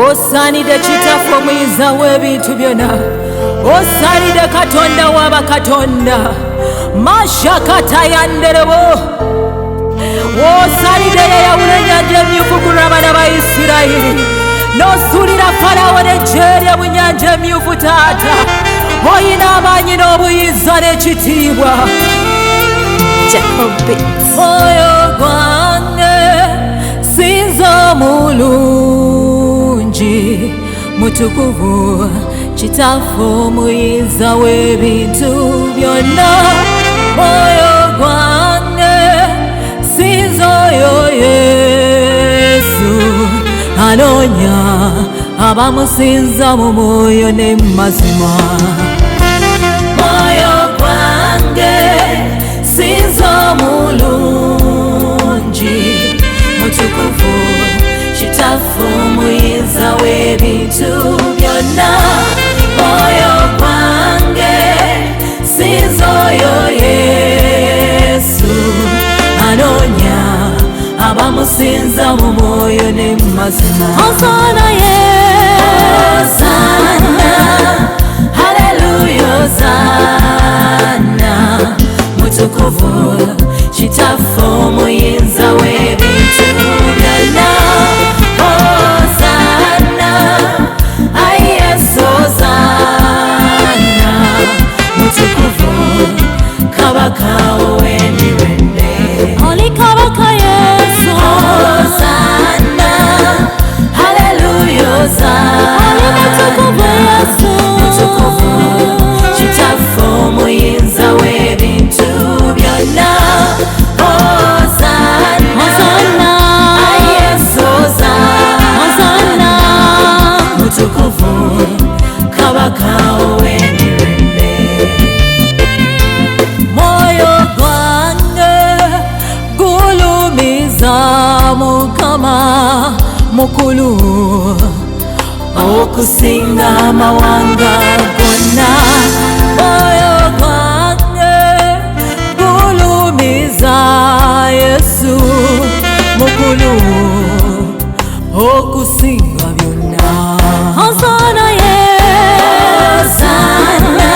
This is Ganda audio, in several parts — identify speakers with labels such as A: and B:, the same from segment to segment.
A: Osaanidde kitaffe omuyinza w'ebintu byonna, osaanidde Katonda w'abakatonda, mashakatayanderebo. Osaanidde yayawula ennyanja emyufu ku lw'abaana ba Isirayiri, n'osuulira Falawo n'eggye lye mu nnyanja emyufu. Taata, oyina amaanyi n'obuyinza n'ekitiibwa. Moyo gwange sinza omulungi, mutukuvu kitaffe omuyinza w'ebintu byonna. Moyo gwange sinza oyo Yesu, anoonya abamusinza mu mwoyo ne mu mazima. Moyo gwange sinza omulungi, mutukuvu kitaffe omuyinza w'ebintu byonna. Moyo gwange sinza oyo Yesu, anoonya abamusinza mu mwoyo ne mu mazima. Hosanna Hosanna, haleluya, Hosanna, mutukuvu kitaffe omuyinza w'ebintu byonna. Hosanna, ai Yesu, Hosanna, mutukuvu kabaka ow'emirembe. Oli kabaka Yesu, Hosanna, haleluya, Hosanna, mutukuvu Yesu, mutukuvu kitaffe omuyinza w'ebintu byonna. Hosanna, Hosanna, ai Yesu, Hosanna, mutukuvu kabaka ow'emirembe. Moyo gwange gulumiza Mukama, mukulu okusinga amawanga gonna. Moyo gwange gulumiza Yesu, mukulu okusinga byonna. Hosanna Hosanna,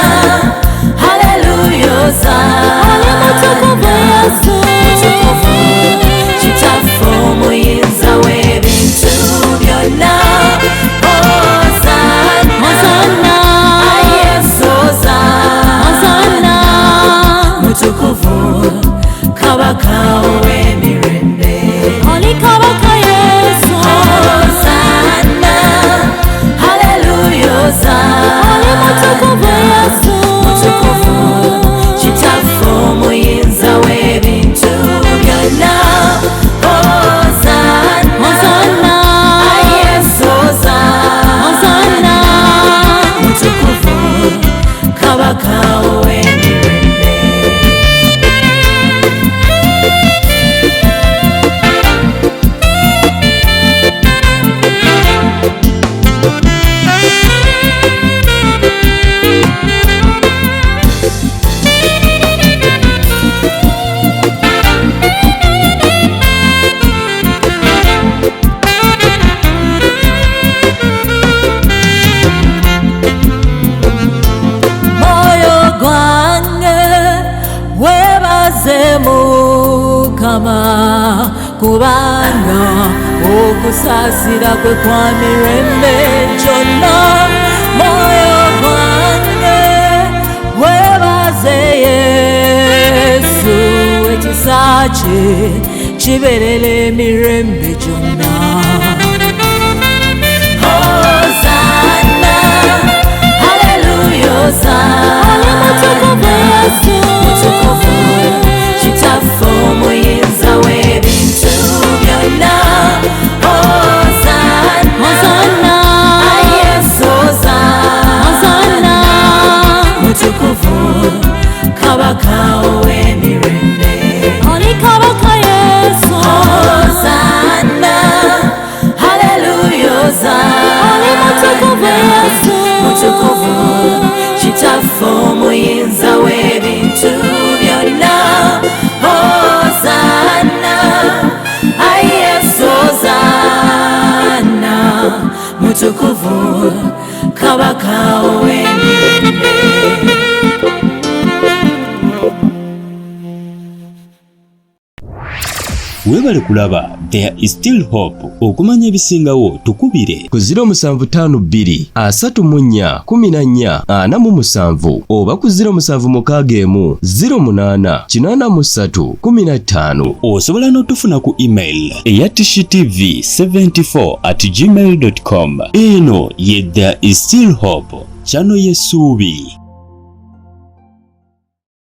A: haleluya, Hosanna, mutukuvu Yesu, mutukuvu kitaffe omuyinza w'ebintu byonna. Hosanna, Hosanna, ai Yesu, Hosanna, mutukuvu kabaka ow'emirembe. Oli kabaka Yesu, Hosanna, haleluya, Hosanna, mutukuvu Yesu, mutukuvu kitaffe omuyinza w'ebintu byonna. Hosanna, Hosanna, ai Yesu, Hosanna, mutukuvu kabaka ow'emirembe. Moyo gwange webaze Mukama, kubanga okusaasira kwe kwa mirembe gyonna. Moyo gwange webaze Yesu, ekisa kye kiberera emirembe gyonna. Hosanna, haleluya, Hosanna, mutukuvu Yesu, mutukuvu kitaffe omuyinza w'ebintu byonna. Hosanna, Hosanna, ai Yesu, Hosanna, mutukuvu kabaka ow'emirembe. Oli kabaka Yesu, Hosanna, mutukuvu kabaka ow'emirembe.
B: Webale kulaba There is Still Hope. Okumanya ebisingawo tukubire ku 0752 34 14 47 oba ku 0761 08 83 15. Osobola n'otufuna ku email eya tishitv74@gmail.com. Eno ye There is Still Hope, channel y'essuubi.